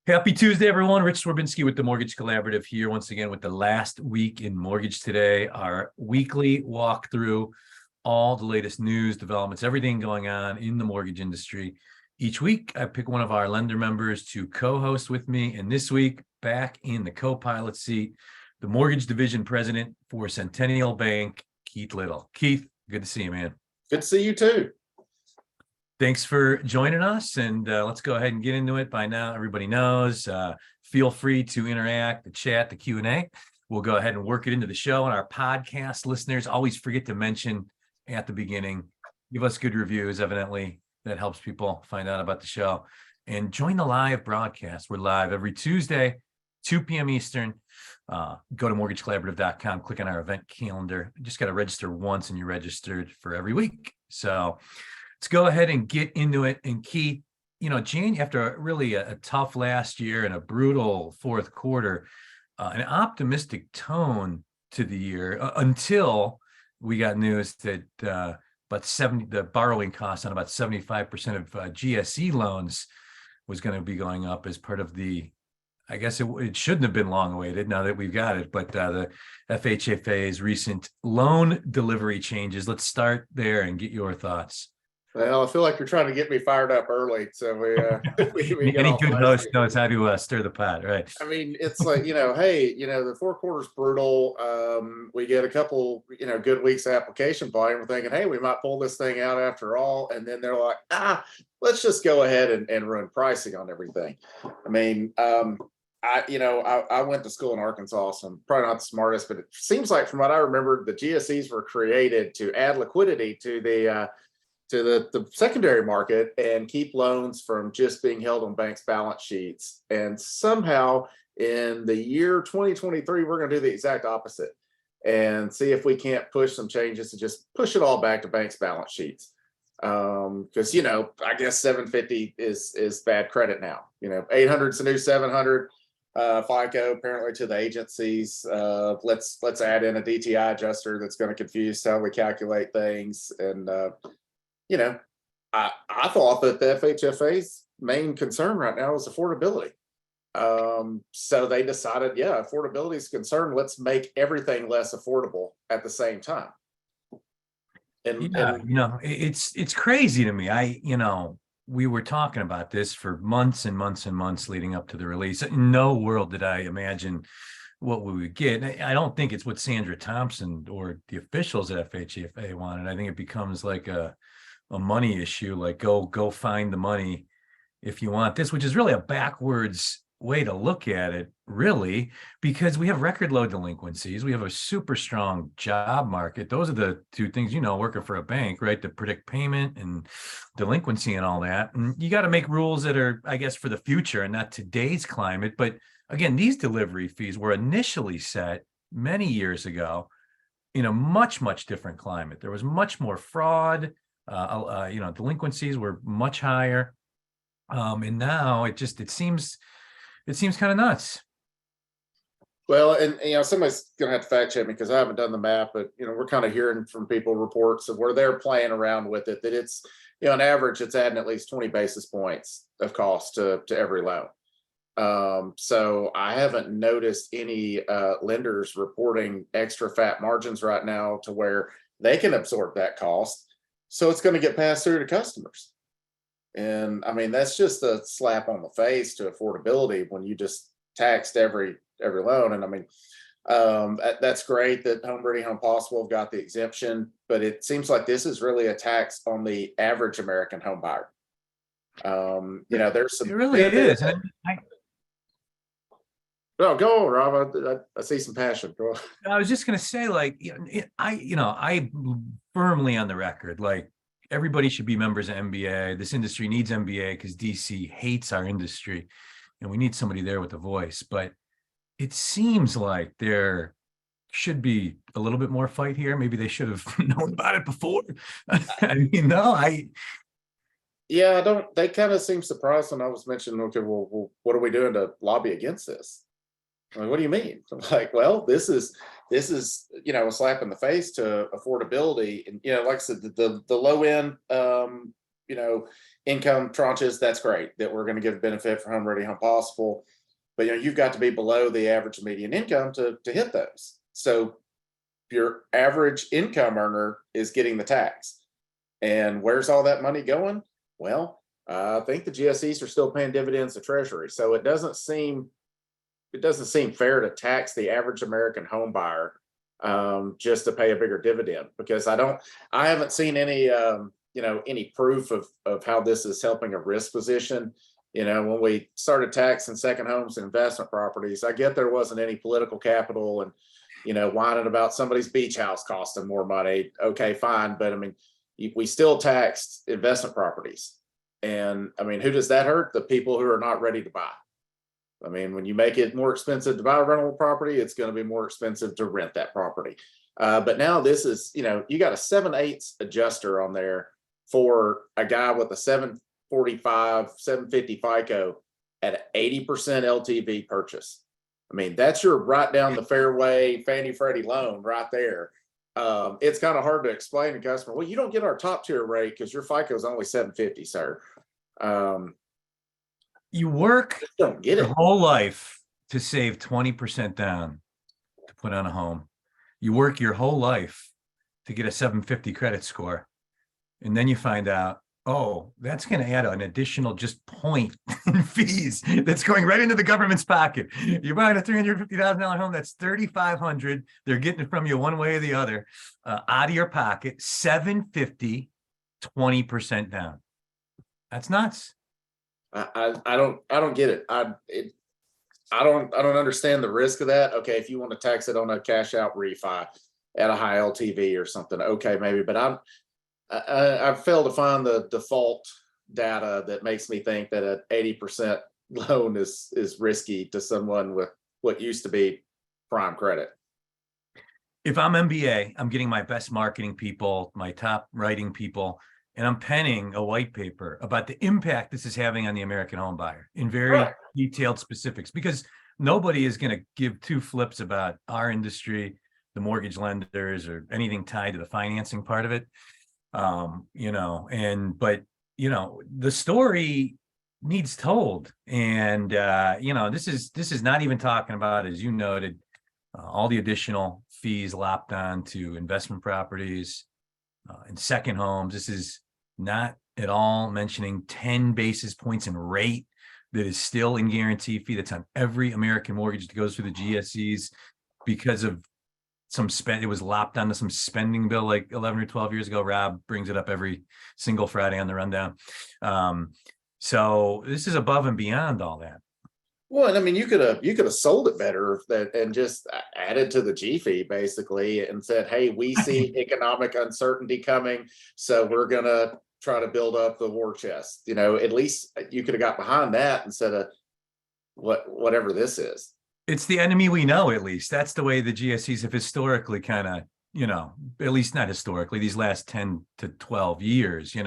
Happy Tuesday, everyone. Rich Swerbinsky with the Mortgage Collaborative here once again with the last week in mortgage today, our weekly walk through all the latest news, developments, everything going on in the mortgage industry. Each week, I pick one of our lender members to co-host with me. And this week, back in the co-pilot seat, the mortgage division president for Centennial Bank, Keith Little. Keith, good to see you, man. Good to see you too. Thanks for joining us, and let's go ahead and get into it. By now, everybody knows. Feel free to interact, the chat, the Q&A. We'll go ahead and work it into the show. And our podcast listeners, always forget to mention at the beginning, give us good reviews, evidently. That helps people find out about the show. And join the live broadcast. We're live every Tuesday, 2 p.m. Eastern. Go to mortgagecollaborative.com, click on our event calendar. You just got to register once, and you're registered for every week. So let's go ahead and get into it. And Keith, after really a tough last year and a brutal fourth quarter, an optimistic tone to the year until we got news that the borrowing costs on about 75% of GSE loans was going to be going up as part of the, I guess it shouldn't have been long awaited now that we've got it, but the FHFA's recent loan delivery changes. Let's start there and get your thoughts. Well, I feel like you're trying to get me fired up early, so we any good host knows how to stir the pot, right? I mean, it's like, hey, the fourth quarter's brutal. We get a couple, good weeks of application volume. We're thinking, hey, we might pull this thing out after all, and then they're like, let's just go ahead and run pricing on everything. I mean, I went to school in Arkansas, so I'm probably not the smartest, but it seems like from what I remember, the GSEs were created to add liquidity to the secondary market and keep loans from just being held on banks' balance sheets. And somehow in the year 2023, we're going to do the exact opposite and see if we can't push some changes to just push it all back to banks' balance sheets. Because, I guess 750 is bad credit now. 800 is the new 700. FICO apparently to the agencies. Let's add in a DTI adjuster that's going to confuse how we calculate things. And I thought that the FHFA's main concern right now is affordability. So they decided, affordability is concerned. Let's make everything less affordable at the same time. And it's crazy to me. We were talking about this for months and months and months leading up to the release. In no world did I imagine what we would get. I don't think it's what Sandra Thompson or the officials at FHFA wanted. I think it becomes like a money issue, like go find the money if you want this, which is really a backwards way to look at it, really, because we have record low delinquencies. We have a super strong job market. Those are the two things, working for a bank, right? To predict payment and delinquency and all that. And you got to make rules that are, I guess, for the future and not today's climate. But again, these delivery fees were initially set many years ago in a much, much different climate. There was much more fraud. Delinquencies were much higher. And now it seems kind of nuts. Well, and somebody's gonna have to fact check me because I haven't done the math, but we're kind of hearing from people reports of where they're playing around with it, that it's on average it's adding at least 20 basis points of cost to every loan. So I haven't noticed any lenders reporting extra fat margins right now to where they can absorb that cost. So it's going to get passed through to customers. And I mean, that's just a slap on the face to affordability when you just taxed every loan. And I mean, that's great that Home Ready, Home Possible have got the exemption, but it seems like this is really a tax on the average American home buyer. There's some. It really is. No, go on, Rob. I see some passion. Go on. I was just going to say, I firmly on the record, everybody should be members of MBA. This industry needs MBA because DC hates our industry, and we need somebody there with a voice. But it seems like there should be a little bit more fight here. Maybe they should have known about it before. Yeah, They kind of seem surprised when I was mentioning, okay, well, what are we doing to lobby against this? What do you mean? I'm like, well, this is a slap in the face to affordability. And like I said, the low end income tranches, that's great that we're going to give benefit for Home Ready Home Possible. But you've got to be below the average median income to hit those. So your average income earner is getting the tax. And where's all that money going? Well, I think the GSEs are still paying dividends to Treasury. So it doesn't seem fair to tax the average American home buyer just to pay a bigger dividend, because I haven't seen any any proof of how this is helping a risk position. When we started taxing second homes and investment properties, I get there wasn't any political capital and whining about somebody's beach house costing more money. Okay, fine, but I mean, we still taxed investment properties, and I mean, who does that hurt? The people who are not ready to buy. I mean, when you make it more expensive to buy a rental property, it's going to be more expensive to rent that property. But now this is, you got a 7/8 adjuster on there for a guy with a 745, 750 FICO at an 80% LTV purchase. I mean, that's your right down the fairway Fannie Freddie loan right there. It's kind of hard to explain to customer, well, you don't get our top tier rate because your FICO is only 750, sir. You work don't get your it. whole life to save 20% down to put on a home. You work your whole life to get a 750 credit score. And then you find out, oh, that's going to add an additional just point in fees that's going right into the government's pocket. You're buying a $350,000 home, that's $3,500. They're getting it from you one way or the other, out of your pocket. 750, 20% down. That's nuts. I don't get it. I don't understand the risk of that. Okay, if you want to tax it on a cash out refi at a high LTV or something, okay, maybe. But I failed to find the default data that makes me think that an 80% loan is risky to someone with what used to be prime credit. If I'm MBA, I'm getting my best marketing people, my top writing people, and I'm penning a white paper about the impact this is having on the American home buyer in very detailed specifics, because nobody is going to give two flips about our industry, the mortgage lenders, or anything tied to the financing part of it. But the story needs told. And, this is not even talking about, as you noted, all the additional fees lopped on to investment properties and second homes. This is not at all mentioning 10 basis points in rate that is still in guarantee fee that's on every American mortgage that goes through the GSEs because of it was lopped onto some spending bill like 11 or 12 years ago. Rob brings it up every single Friday on the rundown. So this is above and beyond all that. Well, and I mean, you could have sold it better and just added to the G fee basically and said, hey, we see economic uncertainty coming, so we're gonna try to build up the war chest. At least you could have got behind that instead of whatever this is. It's the enemy we know, at least. That's the way the GSEs have historically kind of, at least not historically, these last 10 to 12 years,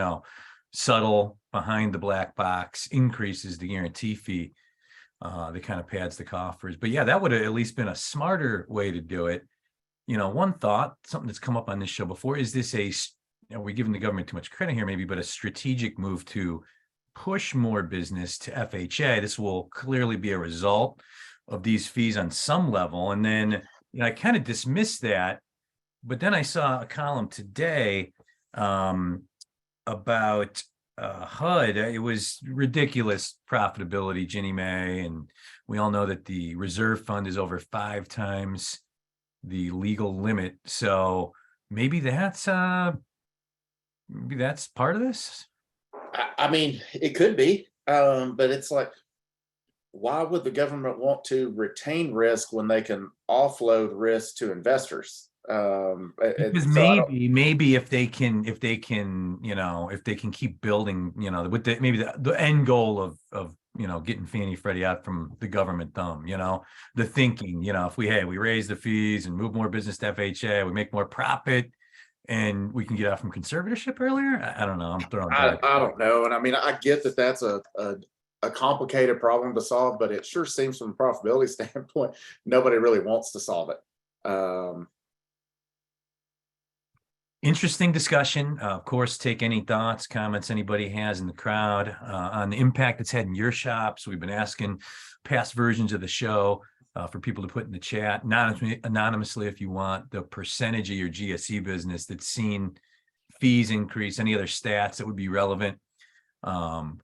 subtle behind the black box increases the guarantee fee. That kind of pads the coffers. But yeah, that would have at least been a smarter way to do it. One thought, something that's come up on this show before, is this we're giving the government too much credit here maybe, but a strategic move to push more business to FHA. This will clearly be a result of these fees on some level. And then, I kind of dismissed that, but then I saw a column today about HUD. It was ridiculous profitability, Ginnie Mae, and we all know that the reserve fund is over 5 times the legal limit. So maybe that's part of this. I mean, it could be, but it's like, why would the government want to retain risk when they can offload risk to investors? Because maybe if they can keep building, with the end goal of getting Fannie Freddie out from the government thumb, the thinking, if we raise the fees and move more business to FHA, we make more profit and we can get out from conservatorship earlier. I don't know. I'm throwing. I don't know, and I mean, I get that that's a complicated problem to solve, but it sure seems from a profitability standpoint, nobody really wants to solve it. Interesting discussion. Of course, take any thoughts, comments anybody has in the crowd on the impact it's had in your shops. We've been asking past versions of the show for people to put in the chat, anonymously if you want, the percentage of your GSE business that's seen fees increase, any other stats that would be relevant.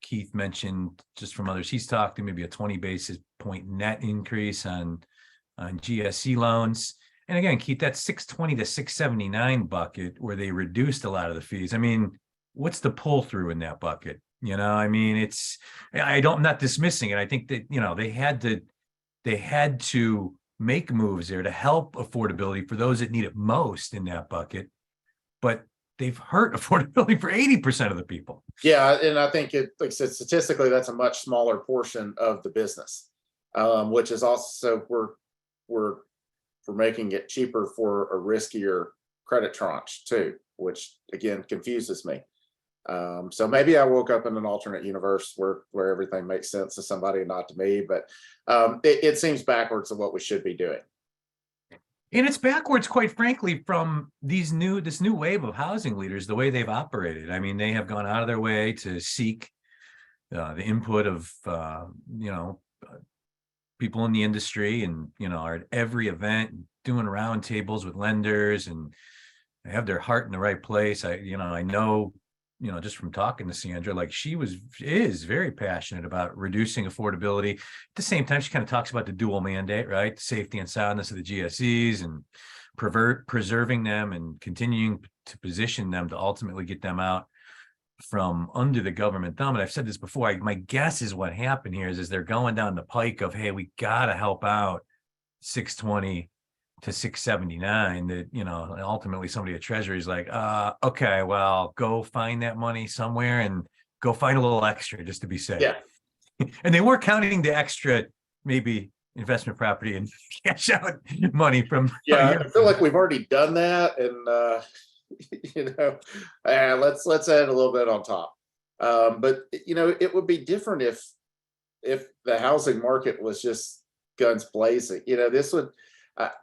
Keith mentioned just from others he's talked to, maybe a 20 basis point net increase on GSE loans. And again, Keith, that 620 to 679 bucket where they reduced a lot of the fees. I mean, what's the pull through in that bucket? I mean, I'm not dismissing it. I think that, they had to make moves there to help affordability for those that need it most in that bucket. But they've hurt affordability for 80% of the people. Yeah, and I think like I said, statistically, that's a much smaller portion of the business, which is also we're making it cheaper for a riskier credit tranche too, which again confuses me. So maybe I woke up in an alternate universe where everything makes sense to somebody and not to me, but it seems backwards of what we should be doing. And it's backwards, quite frankly, from this new wave of housing leaders, the way they've operated. I mean, they have gone out of their way to seek the input of people in the industry, and are at every event doing roundtables with lenders, and they have their heart in the right place. I know just from talking to Sandra, like she is very passionate about reducing affordability. At the same time, she kind of talks about the dual mandate, right? The safety and soundness of the GSEs and preserving them and continuing to position them to ultimately get them out from under the government thumb. And I've said this before, my guess is what happened here is they're going down the pike of, hey, we got to help out 620 to 679, that ultimately somebody at Treasury is like, okay, well, go find that money somewhere and go find a little extra just to be safe. Yeah. And they were counting the extra, maybe investment property and cash out money from. Yeah, I feel like we've already done that, and let's add a little bit on top. But it would be different if the housing market was just guns blazing. This would.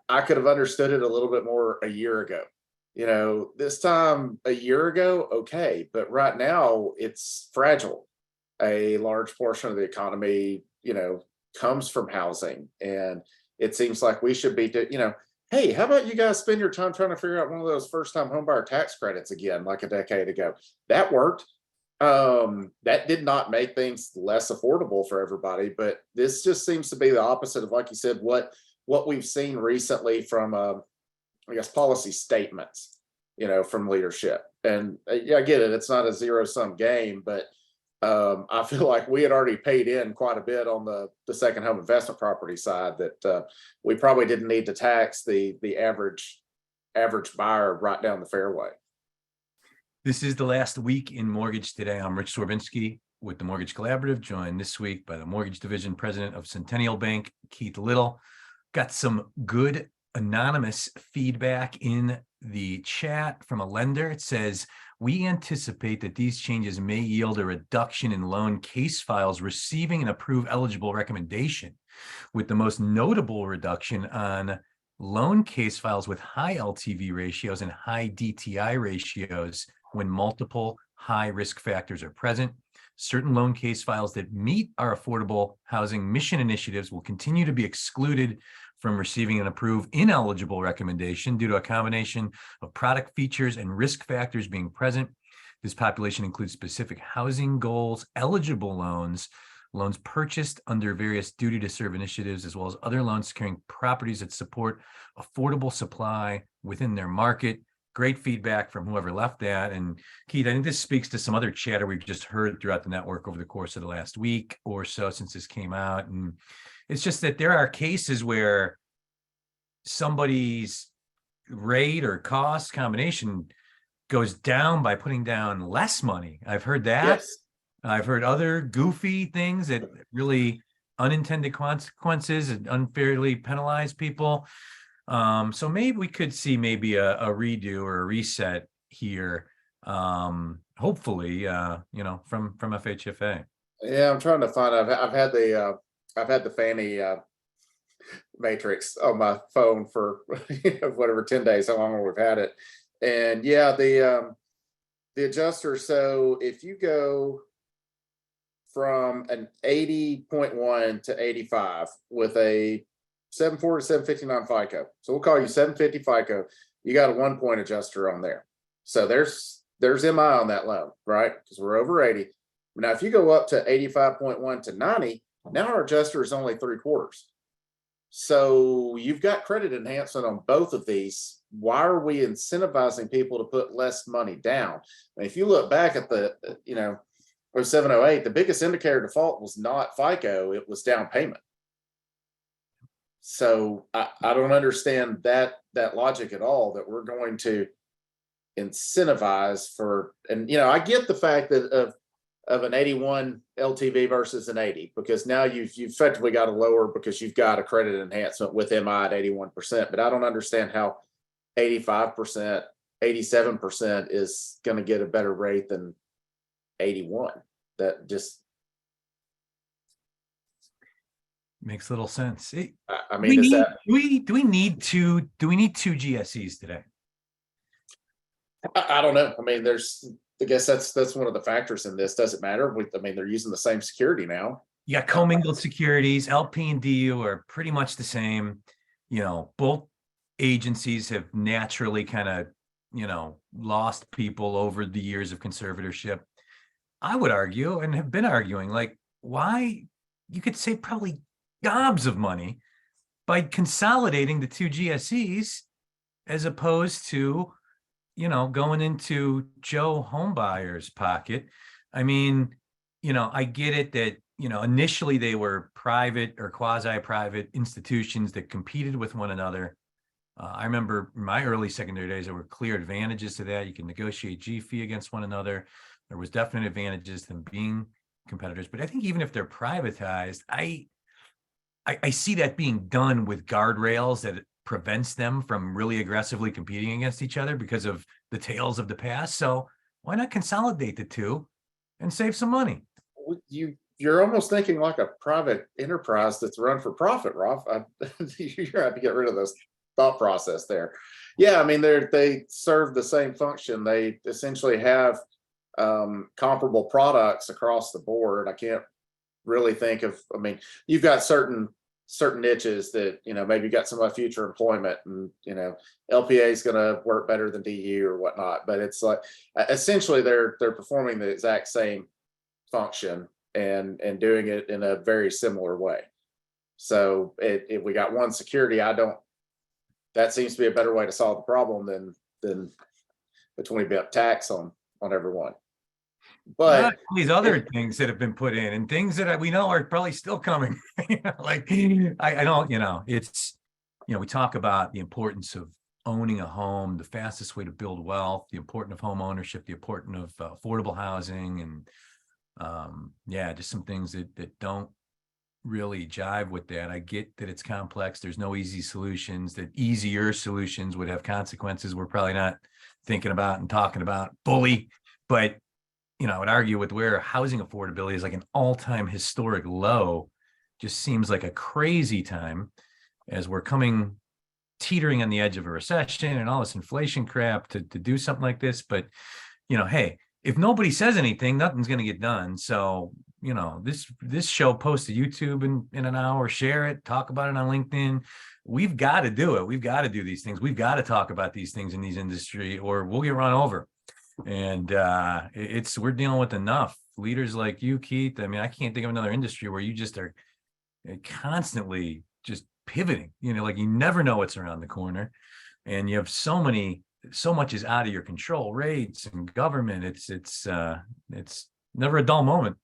I could have understood it a little bit more a year ago. This time a year ago, okay, but right now it's fragile. A large portion of the economy, comes from housing, and it seems like we should be, hey, how about you guys spend your time trying to figure out one of those first-time homebuyer tax credits again, like a decade ago? That worked. That did not make things less affordable for everybody, but this just seems to be the opposite of, like you said, what we've seen recently from, I guess, policy statements, from leadership. And yeah, I get it. It's not a zero-sum game, but I feel like we had already paid in quite a bit on the second home investment property side that we probably didn't need to tax the average buyer right down the fairway. This is the last week in Mortgage Today. I'm Rich Swerbinsky with the Mortgage Collaborative, joined this week by the Mortgage Division President of Centennial Bank, Keith Little. Got some good anonymous feedback in the chat from a lender. It says, we anticipate that these changes may yield a reduction in loan case files receiving an approved eligible recommendation, with the most notable reduction on loan case files with high LTV ratios and high DTI ratios when multiple high risk factors are present. Certain loan case files that meet our affordable housing mission initiatives will continue to be excluded from receiving an approved ineligible recommendation due to a combination of product features and risk factors being present. This population includes specific housing goals, eligible loans purchased under various duty to serve initiatives, as well as other loans securing properties that support affordable supply within their market. Great feedback from whoever left that. And Keith, I think this speaks to some other chatter we've just heard throughout the network over the course of the last week or so since this came out. And it's just that there are cases where somebody's rate or cost combination goes down by putting down less money. I've heard that. Yes. I've heard other goofy things that really unintended consequences and unfairly penalize people. So maybe we could see maybe a redo or a reset here. Hopefully, from FHFA. Yeah, I'm trying to find out. I've had the Fannie matrix on my phone for whatever 10 days, how long we've had it. And yeah, the adjuster. So if you go from an 80.1 to 85 with a 740 to 759 FICO. So we'll call you 750 FICO. You got a 1 point adjuster on there. So there's MI on that loan, right? Because we're over 80. Now, if you go up to 85.1 to 90, now our adjuster is only 3/4. So you've got credit enhancement on both of these. Why are we incentivizing people to put less money down? And if you look back at the, 0708, the biggest indicator of default was not FICO, it was down payment. So I don't understand that logic at all, that we're going to incentivize for, and I get the fact that of an 81 LTV versus an 80, because now you've effectively got a lower because you've got a credit enhancement with MI at 81%, but I don't understand how 85%, 87% is going to get a better rate than 81. That just Makes little sense. I mean, is that, do we need two GSEs today? I don't know. I mean, I guess that's one of the factors in this. Does it matter? I mean, they're using the same security now. Yeah, commingled securities, LP and DU are pretty much the same. Both agencies have naturally kind of, lost people over the years of conservatorship. I would argue, and have been arguing, like, why you could save probably gobs of money by consolidating the two GSEs as opposed to, going into Joe Homebuyer's pocket. I mean, I get it that, initially they were private or quasi-private institutions that competed with one another. I remember in my early secondary days, there were clear advantages to that. You can negotiate G-fee against one another. There was definite advantages to them being competitors. But I think even if they're privatized, I see that being done with guardrails that prevents them from really aggressively competing against each other because of the tales of the past. So why not consolidate the two and save some money? You're almost thinking like a private enterprise that's run for profit, Rolf. You have to get rid of this thought process there. Yeah, I mean, they serve the same function. They essentially have comparable products across the board. I can't really think of, I mean, you've got certain niches that, maybe you got some future employment and, LPA is going to work better than DU or whatnot, but it's like, essentially they're performing the exact same function and doing it in a very similar way. So if we got one security, that seems to be a better way to solve the problem than the 20 bip tax on everyone. But these other things that have been put in and things that we know are probably still coming. Like I don't, it's, we talk about the importance of owning a home, the fastest way to build wealth, the importance of home ownership, the importance of affordable housing, and just some things that don't really jive with that. I get that it's complex. There's no easy solutions, that easier solutions would have consequences we're probably not thinking about and talking about fully. But, I would argue with where housing affordability is like an all-time historic low, just seems like a crazy time as we're teetering on the edge of a recession and all this inflation crap to do something like this. But, hey, if nobody says anything, nothing's going to get done. So, this show, post to YouTube in an hour, share it, talk about it on LinkedIn. We've got to do it. We've got to do these things. We've got to talk about these things in these industry or we'll get run over. And we're dealing with enough leaders like you, Keith. I mean, I can't think of another industry where you just are constantly just pivoting, like you never know what's around the corner. And you have so much is out of your control, rates and government. It's never a dull moment.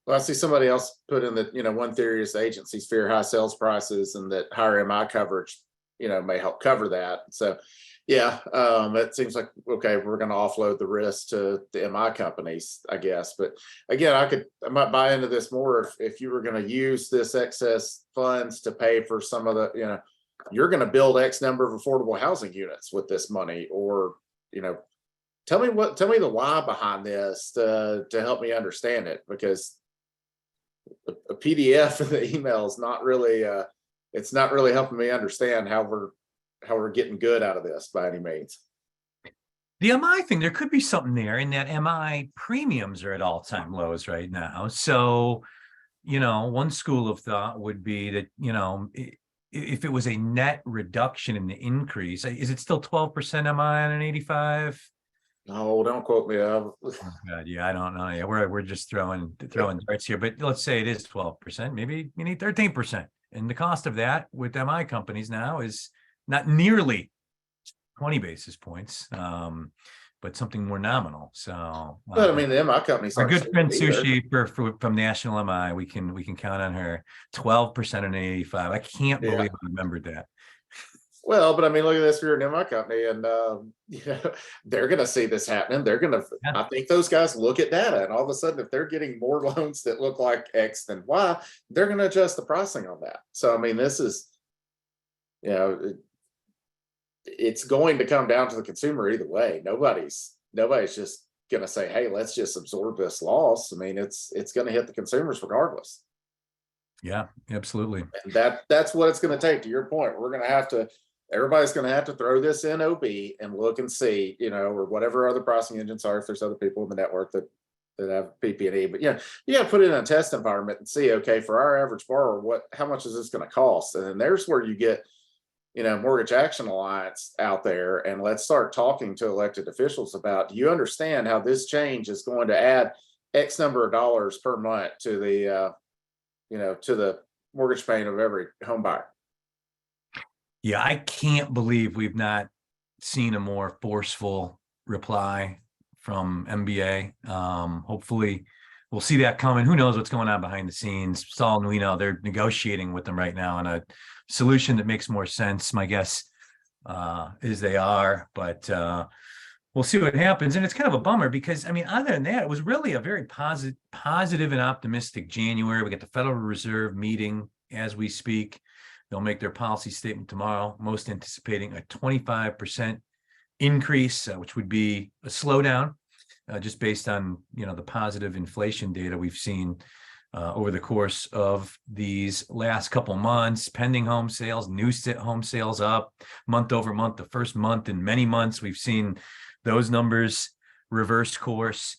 Well, I see somebody else put in that, one theory is the agencies fear high sales prices and that higher MI coverage, may help cover that. So, yeah, it seems like, okay, we're going to offload the risk to the MI companies, I guess. But again, I might buy into this more if you were going to use this excess funds to pay for some of the, you're going to build X number of affordable housing units with this money, or, tell me the why behind this to help me understand it, because a PDF in the email is not really it's not really helping me understand how we're getting good out of this by any means. The MI thing, there could be something there in that MI premiums are at all-time lows right now. So, one school of thought would be that, if it was a net reduction in the increase, is it still 12% MI on an 85? No, don't quote me. Oh, God, yeah, I don't know. Yeah, we're just throwing darts here, but let's say it is 12%. Maybe you need 13%. And the cost of that with MI companies now is not nearly 20 basis points, but something more nominal. So, But I mean, the MI companies our aren't good friend cheap either. Sushi from National MI, we can count on her. 12% on 85. I can't Yeah. believe I remembered that. Well, but I mean, look at this. You're an MI company, and they're going to see this happening. They're going to. Yeah. I think those guys look at data, and all of a sudden, if they're getting more loans that look like X than Y, they're going to adjust the pricing on that. So, I mean, this is, it's going to come down to the consumer either way. Nobody's just going to say, "Hey, let's just absorb this loss." I mean, it's going to hit the consumers regardless. Yeah, absolutely. And that's what it's going to take. To your point, everybody's going to have to throw this in OB and look and see, or whatever other pricing engines are, if there's other people in the network that have PP&E. But yeah, you got to put it in a test environment and see, okay, for our average borrower, how much is this going to cost? And then there's where you get, Mortgage Action Alliance out there, and let's start talking to elected officials about, do you understand how this change is going to add X number of dollars per month to the, to the mortgage payment of every home buyer? Yeah, I can't believe we've not seen a more forceful reply from MBA. Hopefully we'll see that coming. Who knows what's going on behind the scenes? Saul and we know they're negotiating with them right now on a solution that makes more sense. My guess is they are, but we'll see what happens. And it's kind of a bummer because, I mean, other than that, it was really a very positive and optimistic January. We got the Federal Reserve meeting as we speak. They'll make their policy statement tomorrow, most anticipating a 25% increase, which would be a slowdown, just based on, the positive inflation data we've seen over the course of these last couple months. Pending home sales, new home sales up month over month. The first month in many months, we've seen those numbers reverse course.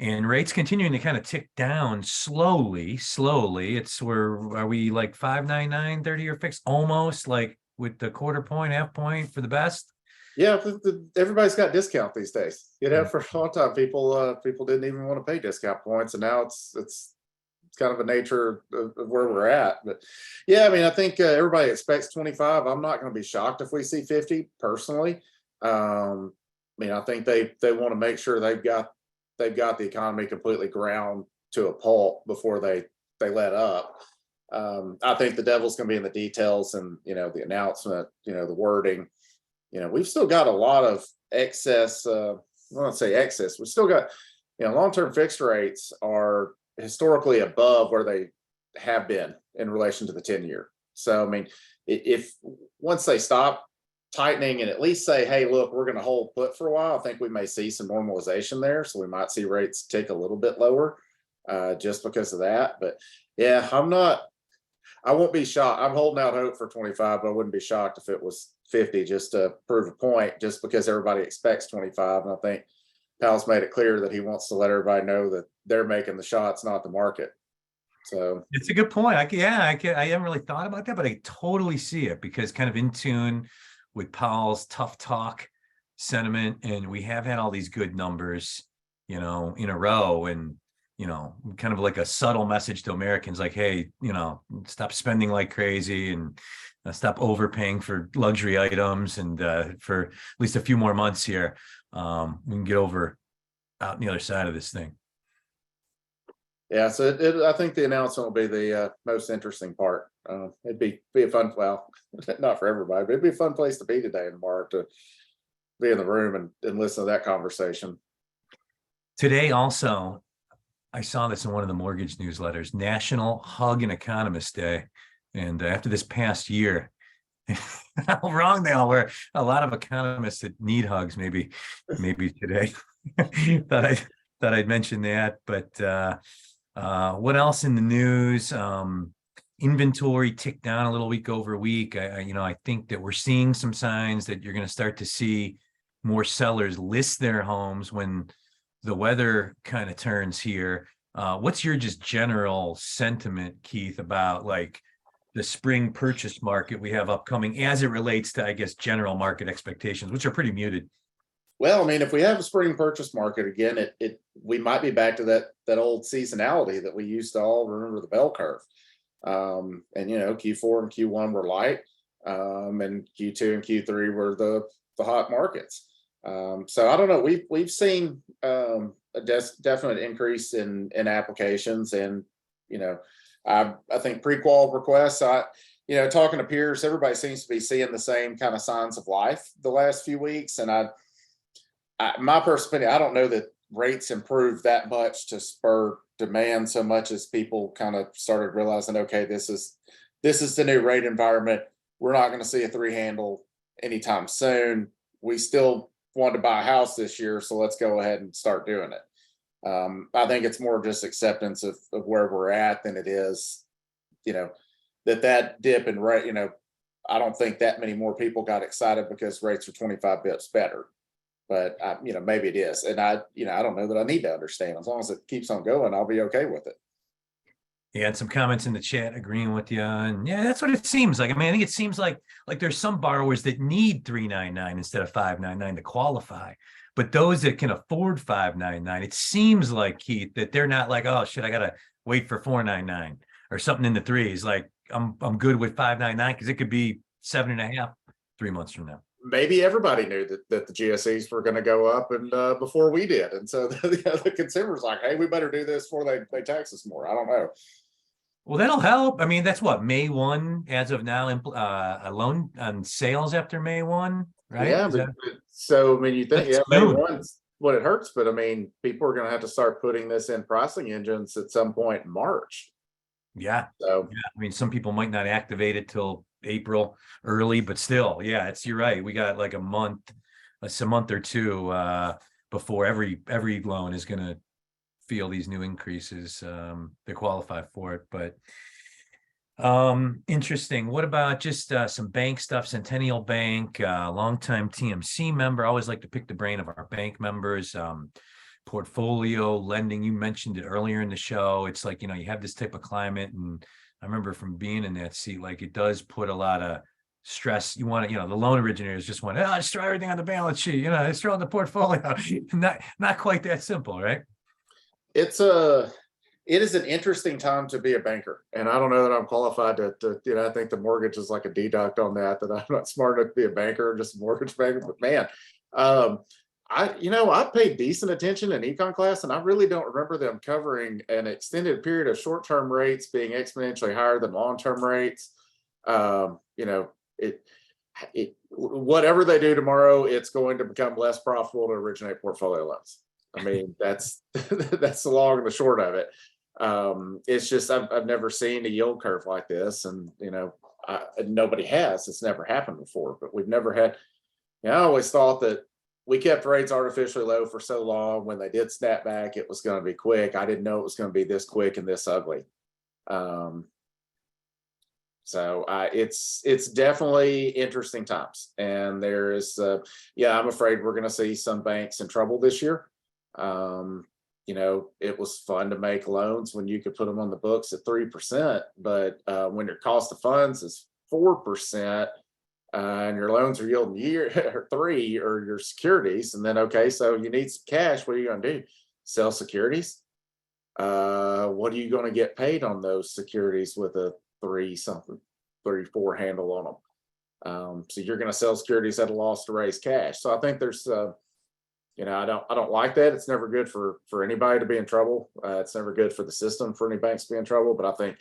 And rates continuing to kind of tick down slowly. Are we like 5.99 30-year fixed, almost like with the quarter point, half point for the best? Yeah, everybody's got discount these days. For a long time, people didn't even want to pay discount points, and now it's kind of a nature of where we're at. But yeah, I mean, I think everybody expects 25. I'm not going to be shocked if we see 50 personally. I mean, I think they want to make sure they've got the economy completely ground to a pulp before they let up. I think the devil's going to be in the details, and the announcement, the wording. We've still got a lot of excess. I won't say excess. We've still got, long-term fixed rates are historically above where they have been in relation to the 10-year. So I mean, if once they stop tightening and at least say, hey, look, we're going to hold put for a while, I think we may see some normalization there. So we might see rates tick a little bit lower just because of that. But yeah, I won't be shocked. I'm holding out hope for 25, but I wouldn't be shocked if it was 50 just to prove a point, just because everybody expects 25. And I think Powell's made it clear that he wants to let everybody know that they're making the shots, not the market. So it's a good point. I haven't really thought about that, but I totally see it, because kind of in tune with Powell's tough talk sentiment. And we have had all these good numbers, in a row, and, kind of like a subtle message to Americans, like, hey, stop spending like crazy, and stop overpaying for luxury items. And for at least a few more months here, we can get out on the other side of this thing. Yeah, so I think the announcement will be the most interesting part. It'd be a fun, well, not for everybody, but it'd be a fun place to be today and tomorrow, to be in the room and listen to that conversation. Today also, I saw this in one of the mortgage newsletters, National Hug an Economist Day. And after this past year, how wrong they all were. A lot of economists that need hugs, maybe today. thought I'd mention that. But what else in the news? Inventory ticked down a little week over week. I think that we're seeing some signs that you're going to start to see more sellers list their homes when the weather kind of turns here. What's your just general sentiment, Keith, about like the spring purchase market we have upcoming as it relates to, I guess, general market expectations, which are pretty muted? Well, I mean, if we have a spring purchase market again, we might be back to that old seasonality that we used to all remember, the bell curve. And Q4 and Q1 were light, and Q2 and Q3 were the hot markets. So I don't know. We've seen a definite increase in applications, and I think pre-qual requests. Talking to peers, everybody seems to be seeing the same kind of signs of life the last few weeks. And my personal opinion, I don't know that rates improved that much to spur demand so much as people kind of started realizing, okay, this is the new rate environment. We're not going to see a 3 handle anytime soon. We still want to buy a house this year, so let's go ahead and start doing it. I think it's more just acceptance of where we're at than it is, that dip in rate. I don't think that many more people got excited because rates are 25 bips better. But maybe it is, and I don't know that I need to understand. As long as it keeps on going, I'll be okay with it. Yeah, and some comments in the chat agreeing with you, and yeah, that's what it seems like. I mean, I think it seems like there's some borrowers that need 399 instead of 599 to qualify, but those that can afford 599, it seems like, Keith, that they're not like, oh shit, I gotta wait for 499 or something in the threes. Like I'm good with 599 because it could be 7.5 3 months from now. Maybe everybody knew that the GSEs were going to go up, and before we did, and so the consumers like, hey, we better do this before they tax us more. I don't know. Well, that'll help. I mean, that's what, May 1 as of now, a loan on sales after May 1, right? Yeah, so I mean, you think May 1's what it hurts, but I mean, people are going to have to start putting this in pricing engines at some point in March. Yeah. So yeah, I mean, some people might not activate it till April early, but still, yeah, you're right. We got like a month or two before every loan is going to feel these new increases. They qualify for it, but interesting. What about just some bank stuff? Centennial Bank, longtime TMC member. I always like to pick the brain of our bank members. Portfolio lending, you mentioned it earlier in the show. It's like, you have this type of climate, and I remember from being in that seat, like it does put a lot of stress. You want to, the loan originators just want to just throw everything on the balance sheet, just throw in the portfolio. Not quite that simple, right? It is an interesting time to be a banker, and I don't know that I'm qualified to I think the mortgage is like a deduct on that I'm not smart enough to be a banker, just a mortgage banker. But man, I paid decent attention in econ class, and I really don't remember them covering an extended period of short-term rates being exponentially higher than long-term rates. Whatever they do tomorrow, it's going to become less profitable to originate portfolio loans. I mean, that's the long and the short of it. It's just I've never seen a yield curve like this, and nobody has. It's never happened before, but we've never had. I always thought that we kept rates artificially low for so long. When they did snap back, it was going to be quick. I didn't know it was going to be this quick and this ugly. So it's definitely interesting times, and there is I'm afraid we're going to see some banks in trouble this year. It was fun to make loans when you could put them on the books at 3%, but when your cost of funds is 4%, and your loans are yielding year 3, or your securities, and then so you need some cash. What are you going to do? Sell securities? What are you going to get paid on those securities with a 3-4 handle on them? So you're going to sell securities at a loss to raise cash. So I think there's I don't like that. It's never good for anybody to be in trouble. It's never good for the system for any banks to be in trouble. But I think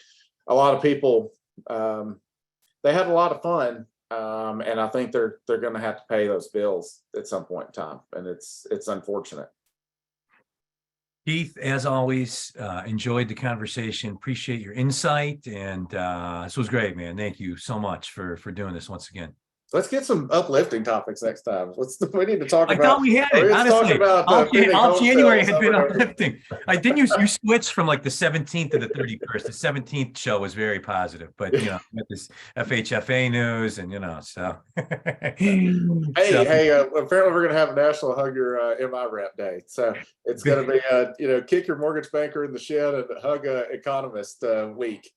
a lot of people they had a lot of fun, and I think they're going to have to pay those bills at some point in time, and it's unfortunate. Keith, as always, enjoyed the conversation. Appreciate your insight, and this was great, man. Thank you so much for doing this once again. Let's get some uplifting topics next time. We need to talk I about. thought we had it, Let's talk honestly. about All January had been over. uplifting. I didn't you switched from like the 17th to the 31st. The 17th show was very positive, but you know, with this FHFA news and so. Hey, apparently we're gonna have a National Hug Your MI Rep Day. So it's gonna be kick your mortgage banker in the shin and hug a economist week.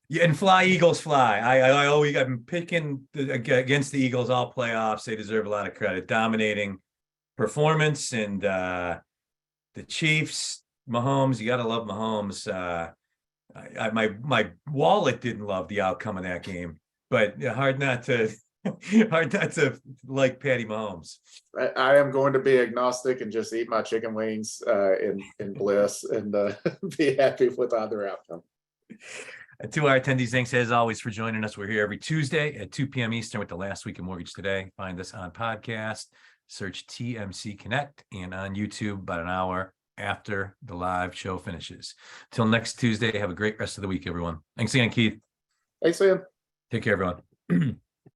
Yeah, and fly Eagles fly. I always I'm picking against the Eagles all playoffs. They deserve a lot of credit. Dominating performance and the Chiefs, Mahomes. You got to love Mahomes. My wallet didn't love the outcome of that game, but hard not to like Patty Mahomes. I am going to be agnostic and just eat my chicken wings in bliss and be happy with either outcome. And to our attendees, thanks as always for joining us. We're here every Tuesday at 2 p.m. Eastern with the Last Week of Mortgage Today. Find us on podcast, search TMC Connect, and on YouTube about an hour after the live show finishes. Till next Tuesday, have a great rest of the week, everyone. Thanks again, Keith. Thanks, Ian. Take care, everyone.